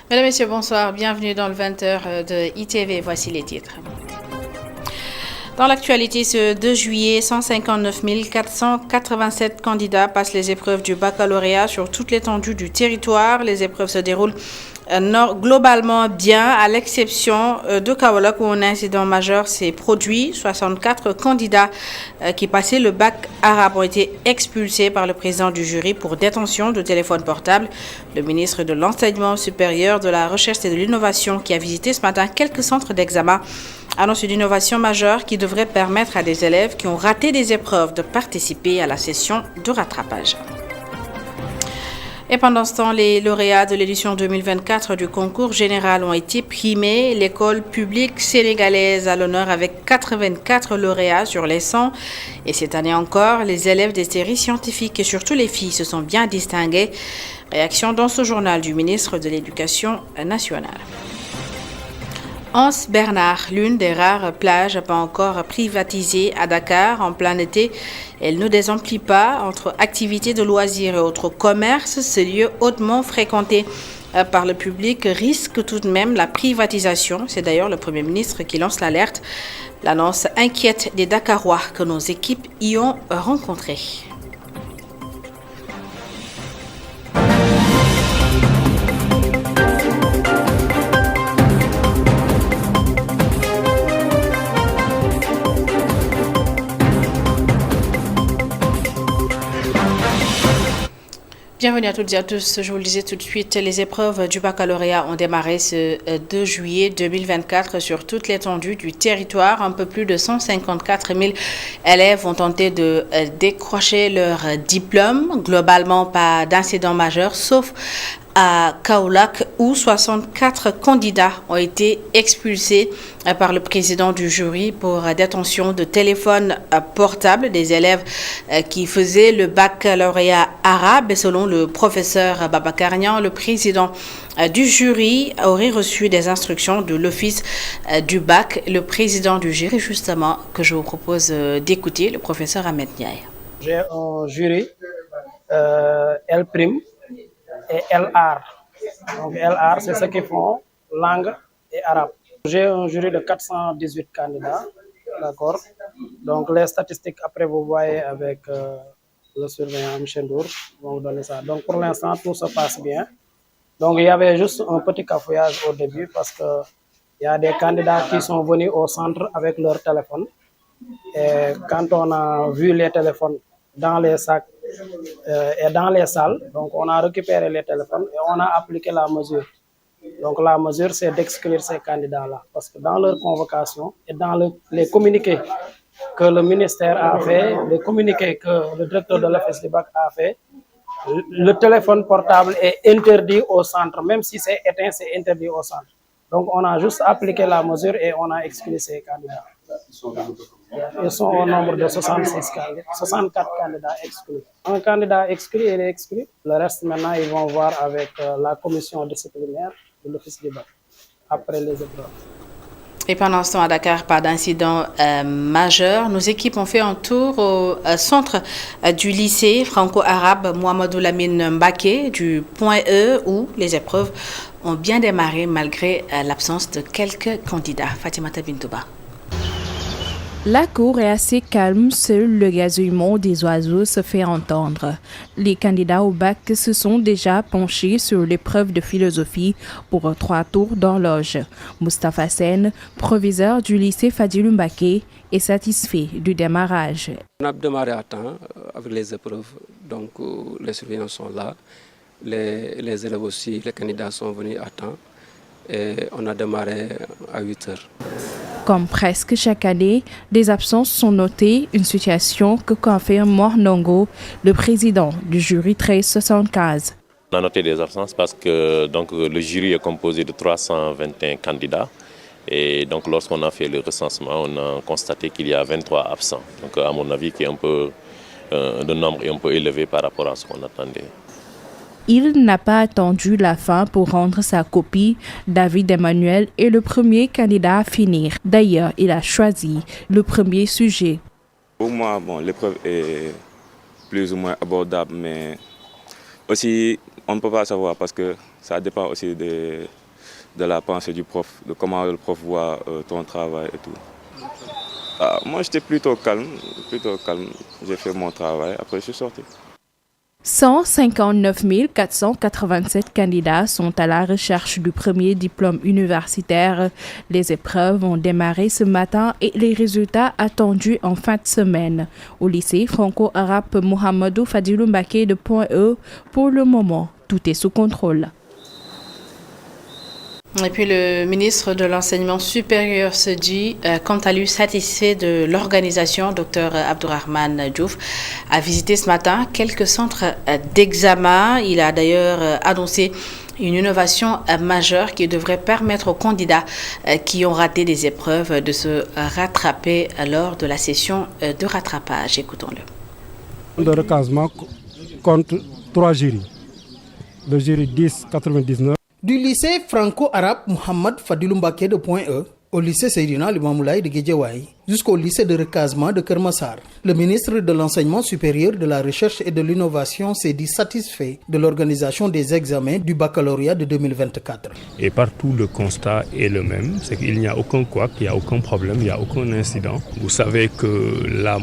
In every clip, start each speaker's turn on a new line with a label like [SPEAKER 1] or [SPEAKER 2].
[SPEAKER 1] Mesdames, Messieurs, bonsoir. Bienvenue dans le 20h de ITV. Voici les titres. Dans l'actualité, ce 2 juillet, 159 487 candidats passent les épreuves du baccalauréat sur toute l'étendue du territoire. Les épreuves se déroulent globalement bien, à l'exception de Kaolack où un incident majeur s'est produit. 64 candidats qui passaient le bac arabe ont été expulsés par le président du jury pour détention de téléphones portables. Le ministre de l'Enseignement supérieur, de la Recherche et de l'Innovation, qui a visité ce matin quelques centres d'examen, annonce une innovation majeure qui devrait permettre à des élèves qui ont raté des épreuves de participer à la session de rattrapage. Et pendant ce temps, les lauréats de l'édition 2024 du concours général ont été primés. L'école publique sénégalaise à l'honneur avec 84 lauréats sur les 100. Et cette année encore, les élèves des séries scientifiques et surtout les filles se sont bien distingués. Réaction dans ce journal du ministre de l'Éducation nationale. Anse Bernard, l'une des rares plages pas encore privatisées à Dakar en plein été. Elle ne désemplit pas entre activités de loisirs et autres commerces. Ce lieu hautement fréquenté par le public risque tout de même la privatisation. C'est d'ailleurs le Premier ministre qui lance l'alerte. L'annonce inquiète des Dakarois que nos équipes y ont rencontrés. Bienvenue à toutes et à tous. Je vous le disais tout de suite, les épreuves du baccalauréat ont démarré ce 2 juillet 2024 sur toute l'étendue du territoire. Un peu plus de 154 000 élèves ont tenté de décrocher leur diplôme. Globalement, pas d'incident majeur, sauf à Kaolack où 64 candidats ont été expulsés par le président du jury pour détention de téléphones portables des élèves qui faisaient le baccalauréat arabe. Et selon le professeur Babacar Niang, le président du jury aurait reçu des instructions de l'office du bac. Le président du jury, justement, que je vous propose d'écouter, le professeur Ahmed Ndiaye.
[SPEAKER 2] J'ai un jury L' et LR. Donc LR, c'est ceux qui font langue et arabe. J'ai un jury de 418 candidats, d'accord. Donc les statistiques, après vous voyez avec le surveillant M. Ndour, vont vous donner ça. Donc pour l'instant, tout se passe bien. Donc il y avait juste un petit cafouillage au début parce que il y a des candidats qui sont venus au centre avec leur téléphone. Et quand on a vu les téléphones dans les sacs et dans les salles, donc on a récupéré les téléphones et on a appliqué la mesure. Donc la mesure, c'est d'exclure ces candidats-là. Parce que dans leur convocation et dans les communiqués que le ministère a fait, les communiqués que le directeur de l'office du bac a fait, le téléphone portable est interdit au centre. Même si c'est éteint, c'est interdit au centre. Donc on a juste appliqué la mesure et on a exclu ces candidats. Ils sont au nombre de 64 candidats exclus. Un candidat exclu, il est exclu. Le reste, maintenant, ils vont voir avec la commission disciplinaire de l'office du bac après les épreuves.
[SPEAKER 1] Et pendant ce temps, à Dakar, pas d'incident majeur. Nos équipes ont fait un tour au centre du lycée franco-arabe Mohamedou Lamine Mbaké, du Point E, où les épreuves ont bien démarré malgré l'absence de quelques candidats. Fatimata Bintouba.
[SPEAKER 3] La cour est assez calme, seul le gazouillement des oiseaux se fait entendre. Les candidats au bac se sont déjà penchés sur l'épreuve de philosophie pour 3 tours d'horloge. Moustapha Sen, proviseur du lycée Fadilou Mbaké, est satisfait du démarrage.
[SPEAKER 4] On a démarré à temps avec les épreuves, donc les surveillants sont là, les élèves aussi, les candidats sont venus à temps et on a démarré à 8 heures.
[SPEAKER 3] Comme presque chaque année, des absences sont notées, une situation que confirme Mournongo, le président du jury 1375.
[SPEAKER 5] On a noté des absences parce que donc, le jury est composé de 321 candidats. Et donc lorsqu'on a fait le recensement, on a constaté qu'il y a 23 absents. Donc à mon avis, le nombre est un peu élevé par rapport à ce qu'on attendait.
[SPEAKER 3] Il n'a pas attendu la fin pour rendre sa copie. David Emmanuel est le premier candidat à finir. D'ailleurs, il a choisi le premier sujet.
[SPEAKER 6] Pour moi, l'épreuve est plus ou moins abordable, mais aussi on ne peut pas savoir parce que ça dépend aussi de la pensée du prof, de comment le prof voit ton travail et tout. Moi, j'étais plutôt calme. J'ai fait mon travail, après je suis sorti.
[SPEAKER 3] 159 487 candidats sont à la recherche du premier diplôme universitaire. Les épreuves ont démarré ce matin et les résultats attendus en fin de semaine. Au lycée franco-arabe Mohamedou Fadilou Mbaké de Point-E, pour le moment, tout est sous contrôle.
[SPEAKER 1] Et puis le ministre de l'Enseignement supérieur se dit, quant à lui, satisfait de l'organisation. Dr Abdourahmane Diouf a visité ce matin quelques centres d'examen. Il a d'ailleurs annoncé une innovation majeure qui devrait permettre aux candidats qui ont raté des épreuves de se rattraper lors de la session de rattrapage. Écoutons-le.
[SPEAKER 7] Le recasement compte 3 jurys. Le jury 10-99.
[SPEAKER 8] Du lycée franco-arabe Mohamed Fadilou Mbaké de Point-E au lycée Seydina Limamoulaye de Guédiawaye jusqu'au lycée de recasement de Kermassar, le ministre de l'Enseignement supérieur, de la Recherche et de l'Innovation s'est dit satisfait de l'organisation des examens du baccalauréat de 2024.
[SPEAKER 9] Et partout, le constat est le même, c'est qu'il n'y a aucun couac, il n'y a aucun problème, il n'y a aucun incident. Vous savez que la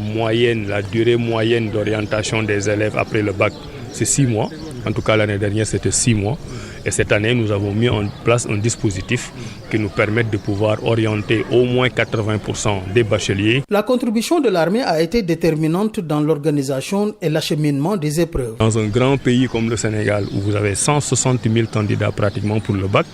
[SPEAKER 9] durée moyenne d'orientation des élèves après le bac, c'est 6 mois. En tout cas, l'année dernière, c'était 6 mois. Et cette année, nous avons mis en place un dispositif qui nous permet de pouvoir orienter au moins 80% des bacheliers.
[SPEAKER 8] La contribution de l'armée a été déterminante dans l'organisation et l'acheminement des épreuves.
[SPEAKER 9] Dans un grand pays comme le Sénégal, où vous avez 160 000 candidats pratiquement pour le bac,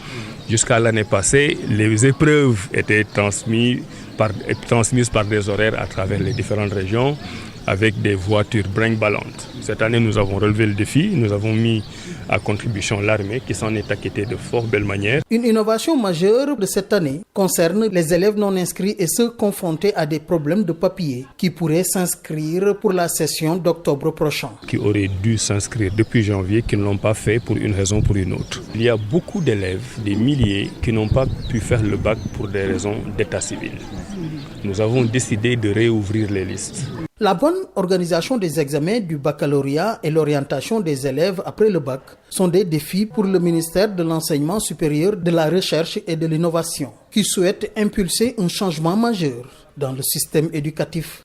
[SPEAKER 9] jusqu'à l'année passée, les épreuves étaient transmises par des horaires à travers les différentes régions, avec des voitures brinque-ballantes. Cette année, nous avons relevé le défi, nous avons mis à contribution l'armée qui s'en est acquittée de fort belle manière.
[SPEAKER 8] Une innovation majeure de cette année concerne les élèves non inscrits et ceux confrontés à des problèmes de papier qui pourraient s'inscrire pour la session d'octobre prochain.
[SPEAKER 9] Qui auraient dû s'inscrire depuis janvier, qui ne l'ont pas fait pour une raison ou pour une autre. Il y a beaucoup d'élèves, des milliers, qui n'ont pas pu faire le bac pour des raisons d'état civil. Nous avons décidé de réouvrir les listes.
[SPEAKER 8] La bonne organisation des examens du baccalauréat et l'orientation des élèves après le bac sont des défis pour le ministère de l'Enseignement supérieur, de la Recherche et de l'Innovation, qui souhaite impulser un changement majeur dans le système éducatif.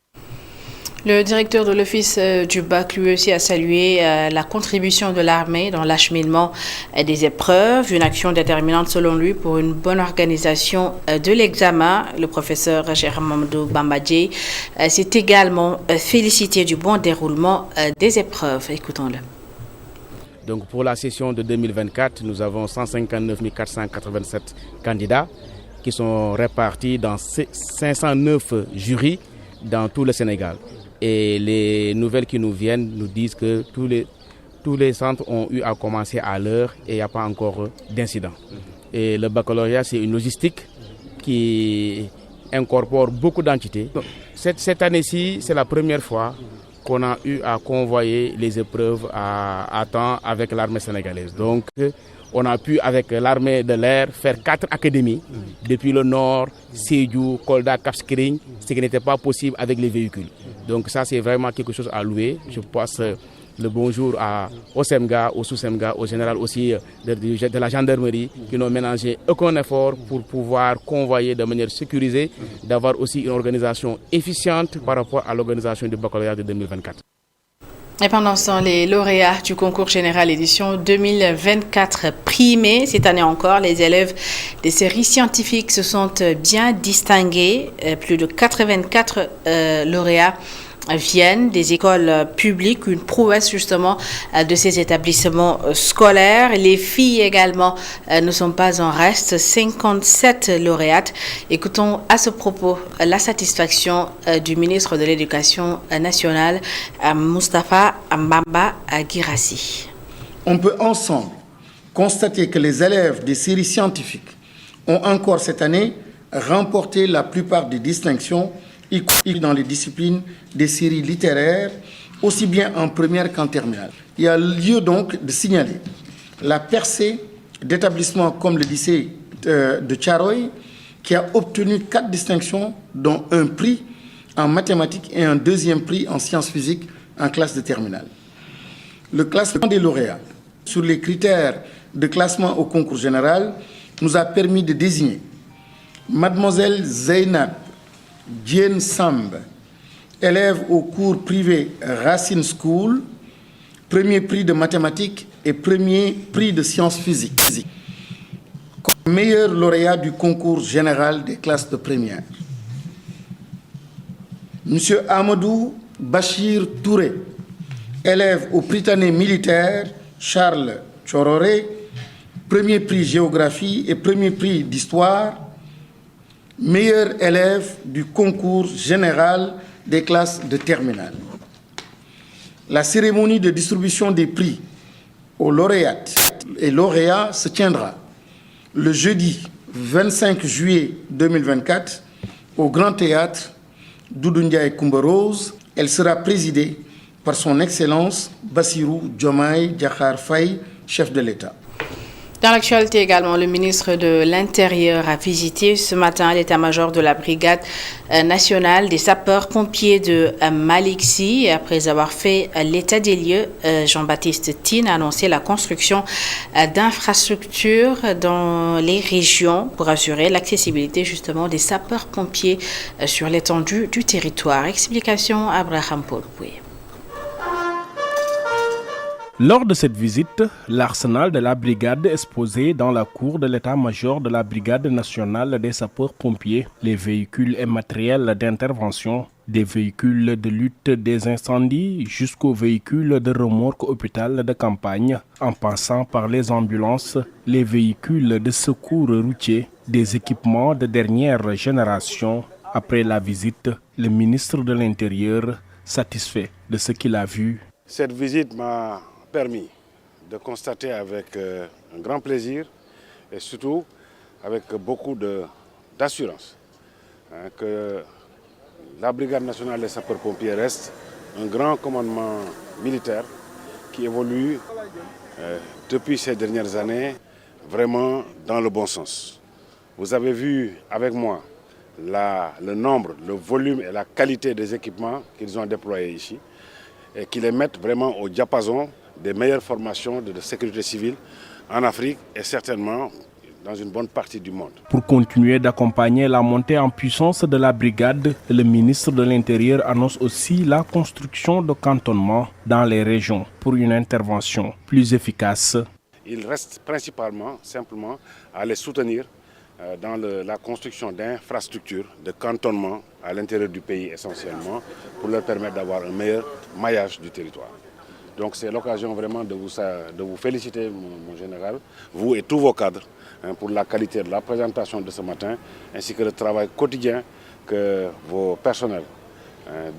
[SPEAKER 1] Le directeur de l'Office du bac, lui aussi, a salué la contribution de l'armée dans l'acheminement des épreuves, une action déterminante selon lui pour une bonne organisation de l'examen. Le professeur Jérôme Mamadou Bambadji s'est également félicité du bon déroulement des épreuves. Écoutons-le.
[SPEAKER 10] Donc pour la session de 2024, nous avons 159 487 candidats qui sont répartis dans 509 jurys dans tout le Sénégal. Et les nouvelles qui nous viennent nous disent que tous les centres ont eu à commencer à l'heure et il n'y a pas encore d'incident. Et le baccalauréat, c'est une logistique qui incorpore beaucoup d'entités. Cette année-ci, c'est la première fois qu'on a eu à convoyer les épreuves à temps avec l'armée sénégalaise. Donc, on a pu, avec l'armée de l'air, faire 4 académies depuis le nord, Sédhiou, Kolda, Cap Skirring, ce qui n'était pas possible avec les véhicules. Donc ça, c'est vraiment quelque chose à louer. Je passe le bonjour au SEMGA, au sous-SEMGA, au général aussi de la gendarmerie, qui n'ont ménagé aucun effort pour pouvoir convoyer de manière sécurisée, d'avoir aussi une organisation efficiente par rapport à l'organisation du baccalauréat de 2024.
[SPEAKER 1] Et pendant ce temps, les lauréats du concours général édition 2024 primés, cette année encore, les élèves des séries scientifiques se sont bien distingués. Plus de 84 lauréats viennent des écoles publiques, une prouesse justement de ces établissements scolaires. Les filles également ne sont pas en reste, 57 lauréates. Écoutons à ce propos la satisfaction du ministre de l'Éducation nationale, Moustapha Mbamba Guirassi.
[SPEAKER 11] On peut ensemble constater que les élèves des séries scientifiques ont encore cette année remporté la plupart des distinctions, y compris dans les disciplines des séries littéraires, aussi bien en première qu'en terminale. Il y a lieu donc de signaler la percée d'établissements comme le lycée de Thiaroye, qui a obtenu 4 distinctions, dont un prix en mathématiques et un deuxième prix en sciences physiques en classe de terminale. Le classement des lauréats sur les critères de classement au concours général nous a permis de désigner Mademoiselle Zeynab Dien Samb, élève au cours privé Racine School, premier prix de mathématiques et premier prix de sciences physiques, comme meilleur lauréat du concours général des classes de première. Monsieur Amadou Bachir Touré, élève au Prytanée militaire Charles Chororé, premier prix géographie et premier prix d'histoire, meilleur élève du concours général des classes de terminale. La cérémonie de distribution des prix aux lauréates et lauréats se tiendra le jeudi 25 juillet 2024 au Grand Théâtre Doudou Ndiaye Coumba Rose. Elle sera présidée par son Excellence Bassirou Diomaye Diakhar Faye, chef de l'État.
[SPEAKER 1] Dans l'actualité également, le ministre de l'Intérieur a visité ce matin l'état-major de la brigade nationale des sapeurs-pompiers de Malixi. Après avoir fait l'état des lieux, Jean-Baptiste Tine a annoncé la construction d'infrastructures dans les régions pour assurer l'accessibilité justement des sapeurs-pompiers sur l'étendue du territoire. Explication Abraham Paul-Pouy.
[SPEAKER 12] Lors de cette visite, l'arsenal de la brigade exposé dans la cour de l'état-major de la brigade nationale des sapeurs-pompiers, les véhicules et matériels d'intervention, des véhicules de lutte des incendies jusqu'aux véhicules de remorque hôpital de campagne, en passant par les ambulances, les véhicules de secours routiers, des équipements de dernière génération. Après la visite, le ministre de l'Intérieur, satisfait de ce qu'il a vu.
[SPEAKER 13] Cette visite m'a permis de constater avec un grand plaisir et surtout avec beaucoup d'assurance que la Brigade nationale des sapeurs-pompiers reste un grand commandement militaire qui évolue depuis ces dernières années vraiment dans le bon sens. Vous avez vu avec moi le nombre, le volume et la qualité des équipements qu'ils ont déployés ici et qui les mettent vraiment au diapason des meilleures formations de sécurité civile en Afrique et certainement dans une bonne partie du monde.
[SPEAKER 12] Pour continuer d'accompagner la montée en puissance de la brigade, le ministre de l'Intérieur annonce aussi la construction de cantonnements dans les régions pour une intervention plus efficace.
[SPEAKER 13] Il reste principalement simplement à les soutenir dans la construction d'infrastructures, de cantonnements à l'intérieur du pays essentiellement, pour leur permettre d'avoir un meilleur maillage du territoire. Donc c'est l'occasion vraiment de vous féliciter, mon général, vous et tous vos cadres, pour la qualité de la présentation de ce matin, ainsi que le travail quotidien que vos personnels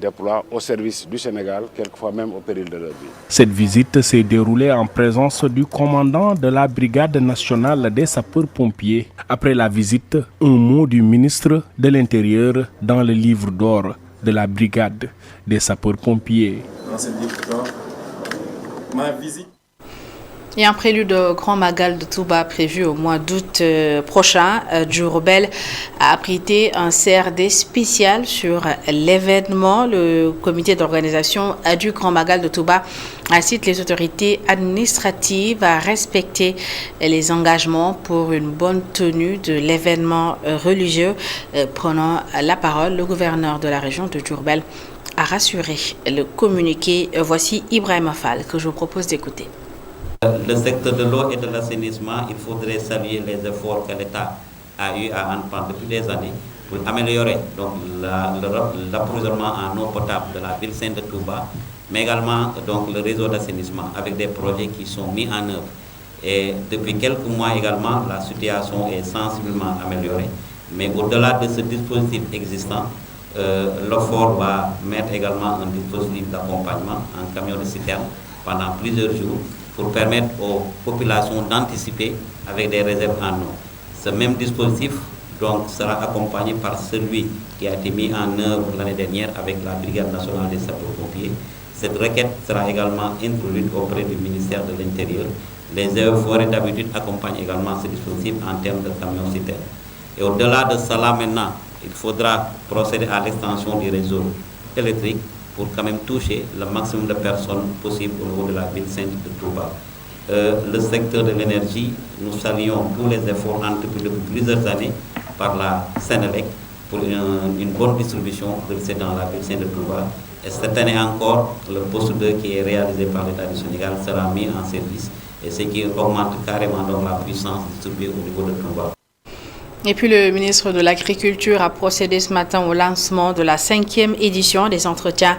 [SPEAKER 13] déploient au service du Sénégal, quelquefois même au péril de leur vie.
[SPEAKER 12] Cette visite s'est déroulée en présence du commandant de la Brigade nationale des sapeurs-pompiers. Après la visite, un mot du ministre de l'Intérieur dans le livre d'or de la Brigade des sapeurs-pompiers.
[SPEAKER 14] Dans ce livre d'or, ma visite.
[SPEAKER 1] Et en prélude au Grand Magal de Touba prévu au mois d'août prochain, Diourbel a abrité un CRD spécial sur l'événement. Le comité d'organisation du Grand Magal de Touba incite les autorités administratives à respecter les engagements pour une bonne tenue de l'événement religieux. Prenant la parole, le gouverneur de la région de Diourbel a rassuré le communiqué. Voici Ibrahim Fall que je vous propose d'écouter.
[SPEAKER 15] Le secteur de l'eau et de l'assainissement, il faudrait saluer les efforts que l'État a eu à entreprendre depuis des années pour améliorer donc l'approvisionnement en eau potable de la ville sainte de Touba, mais également donc le réseau d'assainissement avec des projets qui sont mis en œuvre. Et depuis quelques mois également, la situation est sensiblement améliorée. Mais au-delà de ce dispositif existant, l'OFOR va mettre également un dispositif d'accompagnement en camion de citerne pendant plusieurs jours pour permettre aux populations d'anticiper avec des réserves en eau. Ce même dispositif donc, sera accompagné par celui qui a été mis en œuvre l'année dernière avec la Brigade nationale des sapeurs-pompiers. Cette requête sera également introduite auprès du ministère de l'Intérieur. Les forêts d'habitude accompagnent également ce dispositif en termes de camions citernes. Et au-delà de cela maintenant, il faudra procéder à l'extension du réseau électrique pour quand même toucher le maximum de personnes possible au niveau de la ville sainte de Touba. Le secteur de l'énergie, nous saluons tous les efforts entrepris depuis plusieurs années par la Sénélec pour une bonne distribution de l'excédent la ville de Touba. Et cette année encore, le poste 2 qui est réalisé par l'État du Sénégal sera mis en service et ce qui augmente carrément donc la puissance distribuée au niveau de Touba.
[SPEAKER 1] Et puis le ministre de l'Agriculture a procédé ce matin au lancement de la 5e édition des entretiens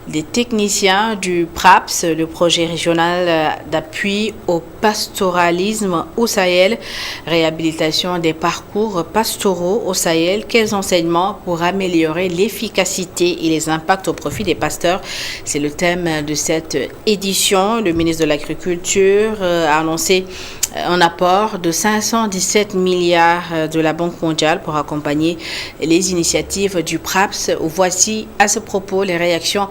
[SPEAKER 1] des techniciens du PRAPS, le projet régional d'appui au pastoralisme au Sahel, réhabilitation des parcours pastoraux au Sahel. Quels enseignements pour améliorer l'efficacité et les impacts au profit des pasteurs? C'est le thème de cette édition. Le ministre de l'Agriculture a annoncé un apport de 517 milliards de la Banque mondiale pour accompagner les initiatives du PRAPS. Voici à ce propos les réactions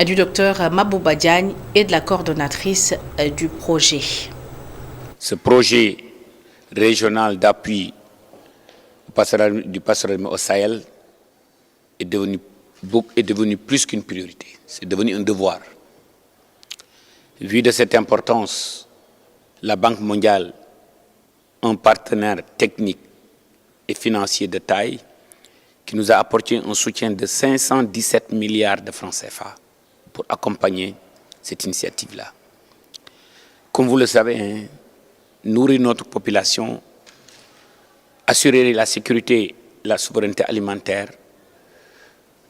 [SPEAKER 1] du docteur Mabouba Diagne et de la coordonnatrice du projet.
[SPEAKER 16] Ce projet régional d'appui du pastoralisme au Sahel est devenu plus qu'une priorité, c'est devenu un devoir. Vu de cette importance, la Banque mondiale, un partenaire technique et financier de taille, qui nous a apporté un soutien de 517 milliards de francs CFA pour accompagner cette initiative-là. Comme vous le savez, nourrir notre population, assurer la sécurité, la souveraineté alimentaire,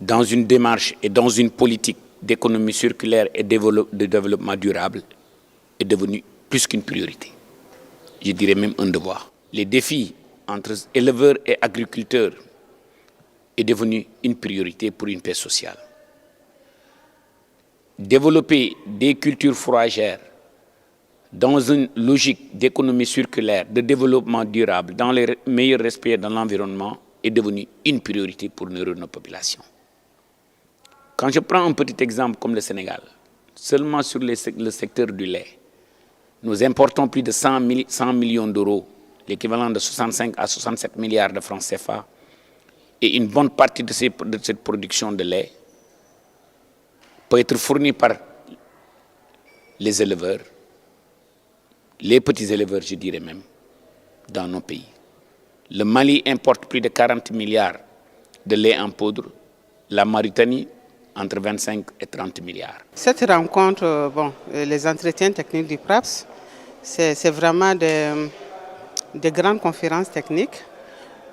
[SPEAKER 16] dans une démarche et dans une politique d'économie circulaire et de développement durable, est devenu plus qu'une priorité. Je dirais même un devoir. Les défis entre éleveurs et agriculteurs est devenu une priorité pour une paix sociale. Développer des cultures fourragères dans une logique d'économie circulaire, de développement durable, dans le meilleur respect de l'environnement est devenu une priorité pour nourrir nos populations. Quand je prends un petit exemple comme le Sénégal, seulement sur le secteur du lait, nous importons plus de 100 millions d'euros, l'équivalent de 65 à 67 milliards de francs CFA, et une bonne partie de cette production de lait peut être fournie par les éleveurs, les petits éleveurs, je dirais même, dans nos pays. Le Mali importe plus de 40 milliards de lait en poudre, la Mauritanie entre 25 et 30 milliards.
[SPEAKER 17] Cette rencontre, les entretiens techniques du PRAPS, c'est vraiment des grandes conférences techniques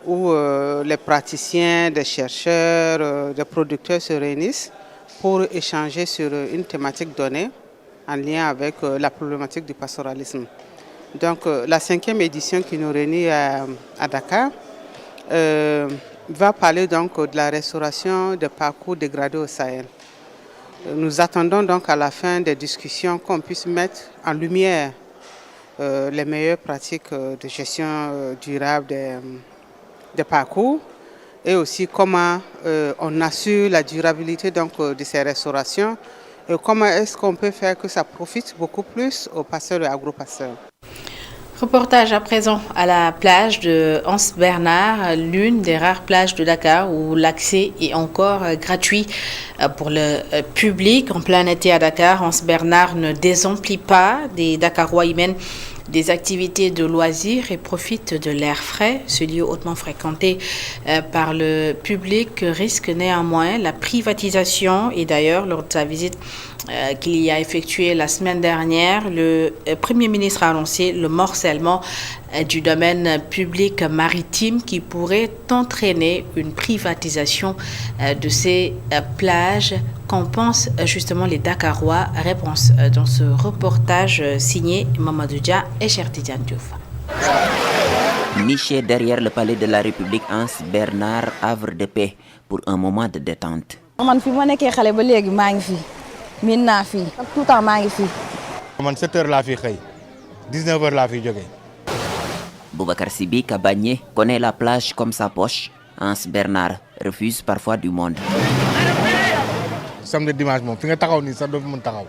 [SPEAKER 17] où les praticiens, des chercheurs, des producteurs se réunissent pour échanger sur une thématique donnée en lien avec la problématique du pastoralisme. Donc la 5e édition qui nous réunit à Dakar va parler donc de la restauration des parcours dégradés au Sahel. Nous attendons donc à la fin des discussions qu'on puisse mettre en lumière les meilleures pratiques de gestion durable des parcours et aussi comment on assure la durabilité donc, de ces restaurations et comment est-ce qu'on peut faire que ça profite beaucoup plus aux pasteurs et agro-pasteurs.
[SPEAKER 1] Reportage à présent à la plage de Anse Bernard, l'une des rares plages de Dakar où l'accès est encore gratuit pour le public. En plein été à Dakar, Anse Bernard ne désemplit pas. Des Dakarois y mènent des activités de loisirs et profitent de l'air frais. Ce lieu hautement fréquenté par le public risque néanmoins la privatisation. Et d'ailleurs, lors de sa visite qu'il y a effectuée la semaine dernière, le Premier ministre a annoncé le morcellement du domaine public maritime qui pourrait entraîner une privatisation de ces plages. Qu'en pensent justement les Dakarois? Réponse dans ce reportage signé Mamadou Dia et Chertidiane Diouf.
[SPEAKER 18] Niché derrière le palais de la République, Anse Bernard, havre de paix pour un moment de détente.
[SPEAKER 19] Man fi ma nekkee xalé ba légui ma ngi fi min na fi tout temps ma ngi fi.
[SPEAKER 20] Man 7h la fi xey 19h la fi jógee.
[SPEAKER 18] Boubacar Sibi Kabagné connaît la plage comme sa poche. Anse Bernard refuse parfois du monde.
[SPEAKER 20] Samedi dimanche moom fi nga taxaw ni sax do fi mën taxaw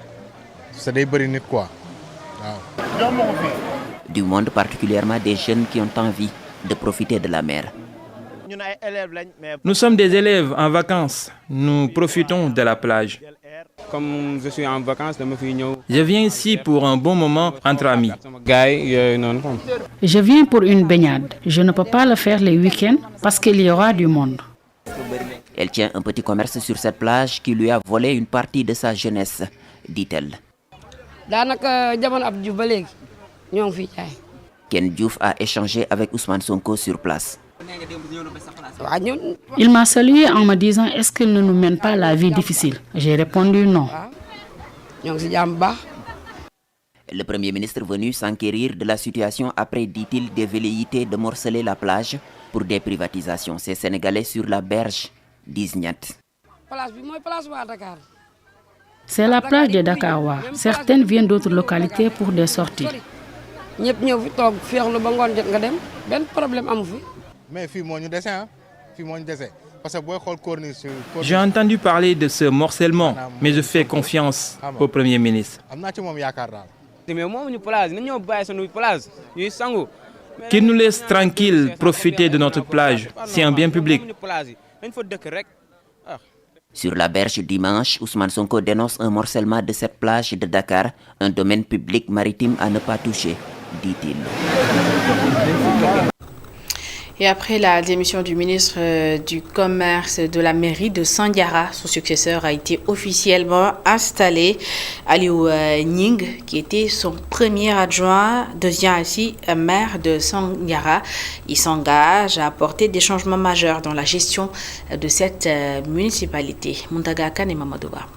[SPEAKER 20] c'est day bëri nit quoi waaw.
[SPEAKER 18] Du monde, particulièrement des jeunes qui ont envie de profiter de la mer.
[SPEAKER 21] Nous sommes des élèves en vacances. Nous profitons de la plage. comme je suis en vacances,
[SPEAKER 22] je viens ici pour un bon moment entre amis.
[SPEAKER 23] Je viens pour une baignade. Je ne peux pas le faire les week-ends parce qu'il y aura du monde.
[SPEAKER 18] Elle tient un petit commerce sur cette plage qui lui a volé une partie de sa jeunesse, dit-elle. Ken Diouf a échangé avec Ousmane Sonko sur place.
[SPEAKER 23] Il m'a salué en me disant « Est-ce qu'il ne nous mène pas la vie difficile ?» J'ai répondu non.
[SPEAKER 18] Le Premier ministre venu s'enquérir de la situation après, dit-il, des velléités de morceler la plage pour des privatisations. Ces Sénégalais sur la berge d'Ignat.
[SPEAKER 23] C'est la plage de Dakarwa. Certaines viennent d'autres localités pour des sorties.
[SPEAKER 22] J'ai entendu parler de ce morcellement, mais je fais confiance au Premier ministre. Qu'il nous laisse tranquilles profiter de notre plage. C'est un bien public.
[SPEAKER 18] Sur la berge dimanche, Ousmane Sonko dénonce un morcellement de cette plage de Dakar, un domaine public maritime à ne pas toucher, dit-il.
[SPEAKER 1] Et après la démission du ministre du Commerce de la mairie de Sandiara, son successeur a été officiellement installé. Aliou Ning, qui était son premier adjoint, devient ainsi maire de Sandiara. Il s'engage à apporter des changements majeurs dans la gestion de cette municipalité. Muntaga Kane Mamadouba.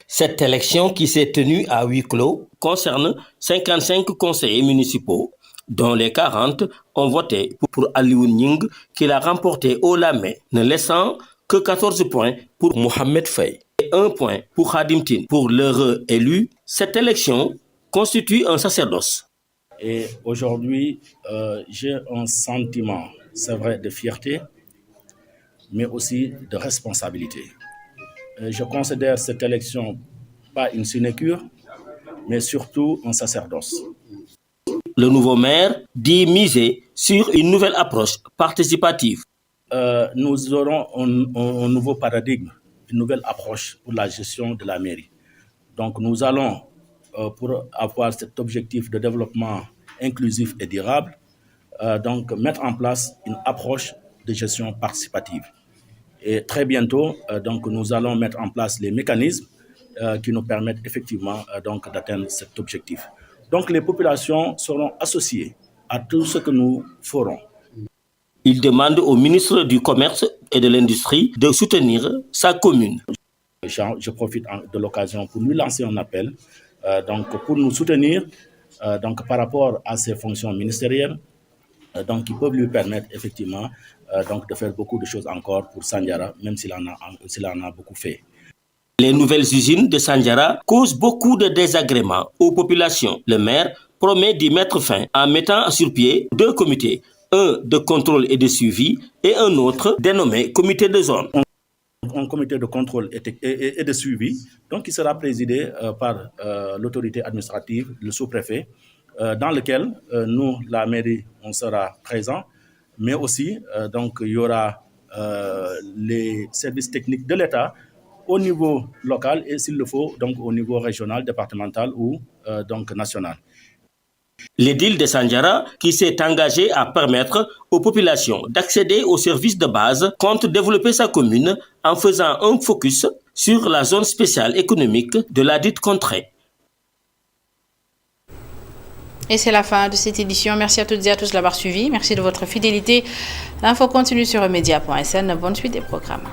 [SPEAKER 24] Cette élection qui s'est tenue à huis clos concerne 55 conseillers municipaux, dont les 40 ont voté pour Aliou Ning, qui l'a remporté haut la main, ne laissant que 14 points pour Mohamed Faye et 1 point pour Khadim Tine. Pour l'heureux élu, cette élection constitue un sacerdoce.
[SPEAKER 25] Et aujourd'hui, j'ai un sentiment, c'est vrai, de fierté, mais aussi de responsabilité. Je considère cette élection pas une sinécure, mais surtout un sacerdoce.
[SPEAKER 24] Le nouveau maire dit miser sur une nouvelle approche participative.
[SPEAKER 25] Nous aurons un nouveau paradigme, une nouvelle approche pour la gestion de la mairie. Donc nous allons, pour avoir cet objectif de développement inclusif et durable, donc mettre en place une approche de gestion participative. Et très bientôt, donc, nous allons mettre en place les mécanismes qui nous permettent effectivement donc, d'atteindre cet objectif. Donc les populations seront associées à tout ce que nous ferons.
[SPEAKER 24] Il demande au ministre du Commerce et de l'Industrie de soutenir sa commune.
[SPEAKER 25] Je profite de l'occasion pour lui lancer un appel donc, pour nous soutenir donc, par rapport à ses fonctions ministérielles, donc, qui peuvent lui permettre effectivement donc, de faire beaucoup de choses encore pour Sandiara, même s'il en a beaucoup fait.
[SPEAKER 24] Les nouvelles usines de Sandiara causent beaucoup de désagréments aux populations. Le maire promet d'y mettre fin en mettant sur pied 2 comités, un de contrôle et de suivi et un autre dénommé comité de zone.
[SPEAKER 25] Un comité de contrôle et de suivi, donc, qui sera présidé par l'autorité administrative, le sous-préfet, dans lequel nous, la mairie, on sera présents, mais aussi donc, il y aura les services techniques de l'État au niveau local et s'il le faut, donc au niveau régional, départemental ou donc national.
[SPEAKER 24] L'édile de Sandiara, qui s'est engagé à permettre aux populations d'accéder aux services de base, compte développer sa commune en faisant un focus sur la zone spéciale économique de la dite contrée.
[SPEAKER 1] Et c'est la fin de cette édition. Merci à toutes et à tous de l'avoir suivi. Merci de votre fidélité. L'info continue sur media.sn. Bonne suite des programmes.